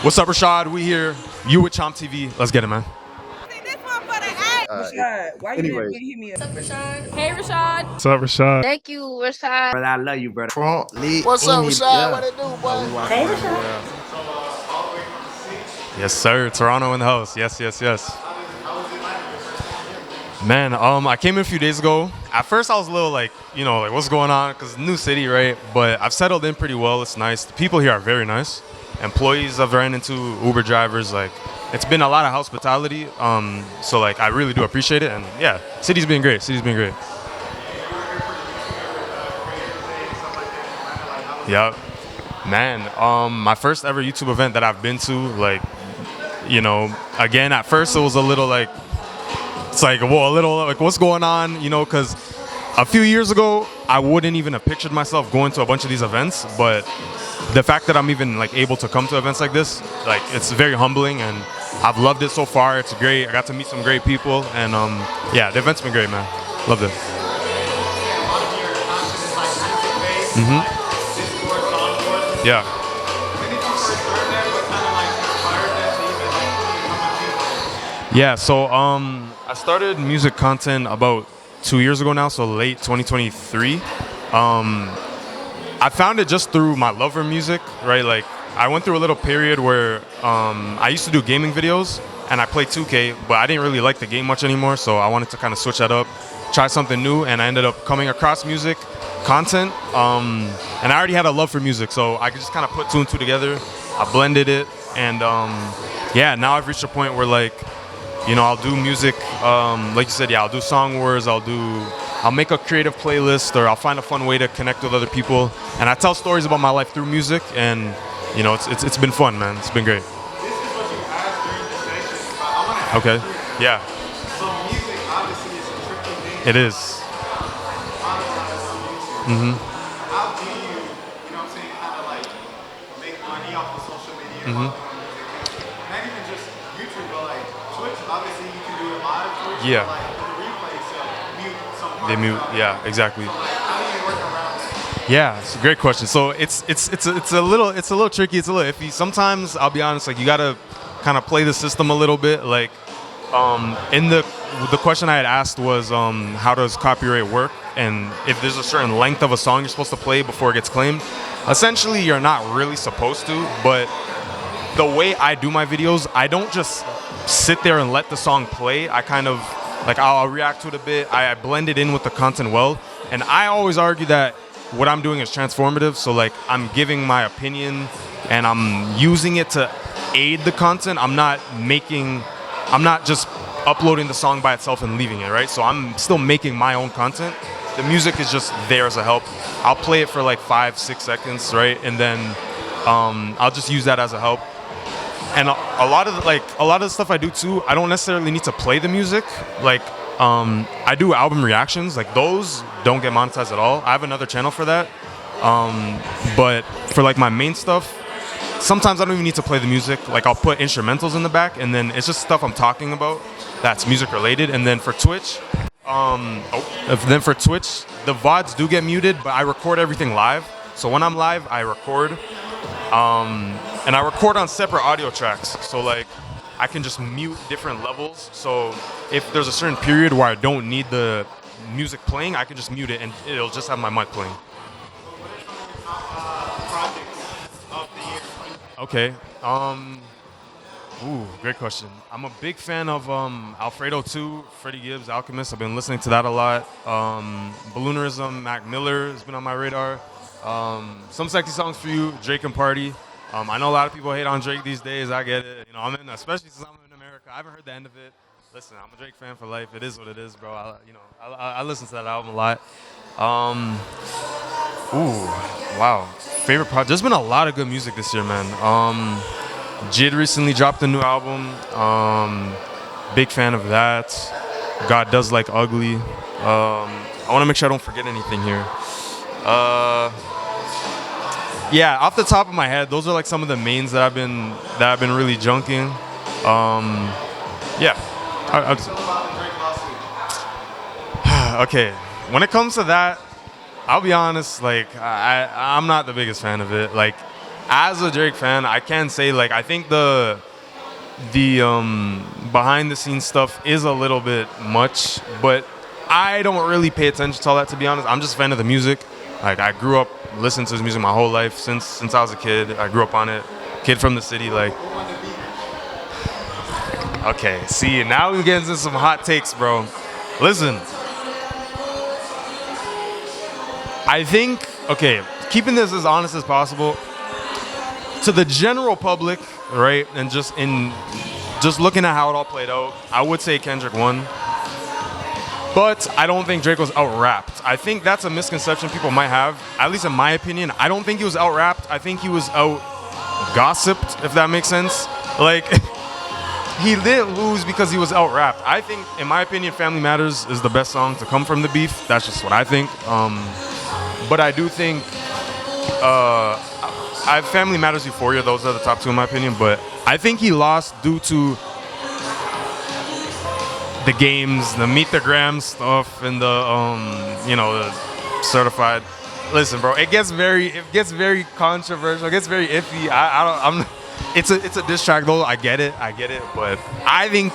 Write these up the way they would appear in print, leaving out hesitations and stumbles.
What's up, Rashad? We here. You with ChompTV. Let's get it, man. Rashad, why you didn't hit me up? What's up, Rashad? Hey, Rashad. What's up, Rashad? Thank you, Rashad. Brother, I love you, brother. What's up, Rashad? What it do, boy? Hey, Rashad. Yes, sir. Toronto in the house. Yes, yes, yes. Man, I came in a few days ago. At first, I was a little like, what's going on? Because new city, right? But I've settled in pretty well. It's nice. The people here are very nice. Employees I've ran into, Uber drivers, like, it's been a lot of hospitality. So like, I really do appreciate it. And yeah, city's been great. City's been great. Yeah, man. My first ever YouTube event that I've been to, like, again, at first it was a little like, it's like, whoa, a little like, what's going on? Because a few years ago, I wouldn't even have pictured myself going to a bunch of these events. But the fact that I'm even like able to come to events like this, like, it's very humbling, and I've loved it so far. It's great. I got to meet some great people, and yeah, the event's been great, man. Loved it. Yeah. Yeah, so I started music content about 2 years ago now, so late 2023. I found it just through my love for music, right? Like, I went through a little period where I used to do gaming videos, and I played 2K, but I didn't really like the game much anymore, so I wanted to kind of switch that up, try something new, and I ended up coming across music content, and I already had a love for music, so I could just kind of put two and two together. I blended it, and yeah, now I've reached a point where, like, I'll do music, like you said, yeah, I'll do song wars, I'll make a creative playlist, or I'll find a fun way to connect with other people, and I tell stories about my life through music, and it's been fun, man. It's been great. Okay. Yeah. So music obviously is a tricky thing. It is. How do you, what I'm saying, kind of like make money off of social media? Not even just YouTube, but like Twitch. Obviously, you can do it live. Twitch, Yeah. but like with the replay, so mute some parts. They mute. Yeah, exactly. Like, how do you work around it? Yeah, it's a great question. So it's a little tricky. It's a little iffy. Sometimes I'll be honest, like, you gotta kind of play the system a little bit. Like, in the question I had asked was, how does copyright work, and if there's a certain length of a song you're supposed to play before it gets claimed. Essentially, you're not really supposed to, but the way I do my videos, I don't just sit there and let the song play. I kind of, like, I'll react to it a bit. I blend it in with the content well, and I always argue that what I'm doing is transformative. So, like, I'm giving my opinion, and I'm using it to aid the content. I'm not just uploading the song by itself and leaving it, right? So I'm still making my own content. The music is just there as a help. I'll play it for like 5-6 seconds, right? And then I'll just use that as a help. And a lot of the stuff I do too, I don't necessarily need to play the music. Like, I do album reactions. Like, those don't get monetized at all. I have another channel for that. But for like my main stuff, sometimes I don't even need to play the music. Like, I'll put instrumentals in the back, and then it's just stuff I'm talking about that's music related. And then for Twitch, the VODs do get muted, but I record everything live. So when I'm live, I record, and I record on separate audio tracks. So, like, I can just mute different levels. So if there's a certain period where I don't need the music playing, I can just mute it, and it'll just have my mic playing. Okay. Great question. I'm a big fan of Alfredo 2, Freddie Gibbs, Alchemist. I've been listening to that a lot. Balloonerism, Mac Miller has been on my radar. Some Sexy Songs for You, Drake and Party. I know a lot of people hate on Drake these days. I get it. Especially since I'm in America. I haven't heard the end of it. Listen, I'm a Drake fan for life. It is what it is, bro. I listen to that album a lot. Wow. Favorite project? There's been a lot of good music this year, man. Jid recently dropped a new album. Big fan of that. God Does Like Ugly. I want to make sure I don't forget anything here. Yeah, off the top of my head, those are like some of the mains that I've been really junking. Yeah. Okay. When it comes to that, I'll be honest. Like, I'm not the biggest fan of it. Like, as a Drake fan, I can say like I think the behind the scenes stuff is a little bit much, but I don't really pay attention to all that, to be honest. I'm just a fan of the music. Like I grew up listening to his music my whole life since I was a kid. I grew up on it. Kid from the city, like. Okay, see, now we're getting into some hot takes, bro. Listen. I think, okay, keeping this as honest as possible, to the general public, right, and just looking at how it all played out, I would say Kendrick won. But I don't think Drake was out-rapped. I think that's a misconception people might have, at least in my opinion. I don't think he was out-rapped. I think he was out-gossiped, if that makes sense. Like, he didn't lose because he was out-rapped. I think, in my opinion, Family Matters is the best song to come from the beef. That's just what I think. But I do think I have Family Matters, Euphoria. Those are the top two in my opinion. But I think he lost due to the games, the Meet the Gram stuff, and the certified. Listen, bro, it gets very controversial. It gets very iffy. It's a diss track though. I get it. But I think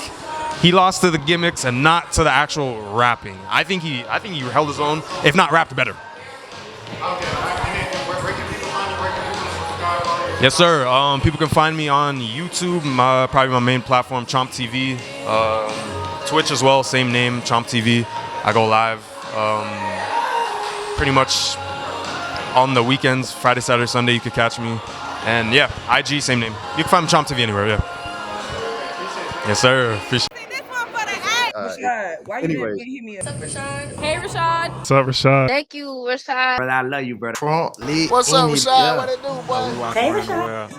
he lost to the gimmicks and not to the actual rapping. I think he held his own, if not rapped better. Yes, sir. People can find me on YouTube, probably my main platform, ChompTV. Twitch as well, same name, ChompTV. I go live pretty much on the weekends, Friday, Saturday, Sunday. You could catch me. And yeah, IG, same name. You can find me ChompTV anywhere. Yeah. Yes, sir. Appreciate it. Rashad, why you didn't hit me up? What's up, Rashad? Hey, Rashad. What's up, Rashad? Thank you, Rashad. Brother, I love you, brother. What's up, Rashad? What it do, boy? Hey, Rashad.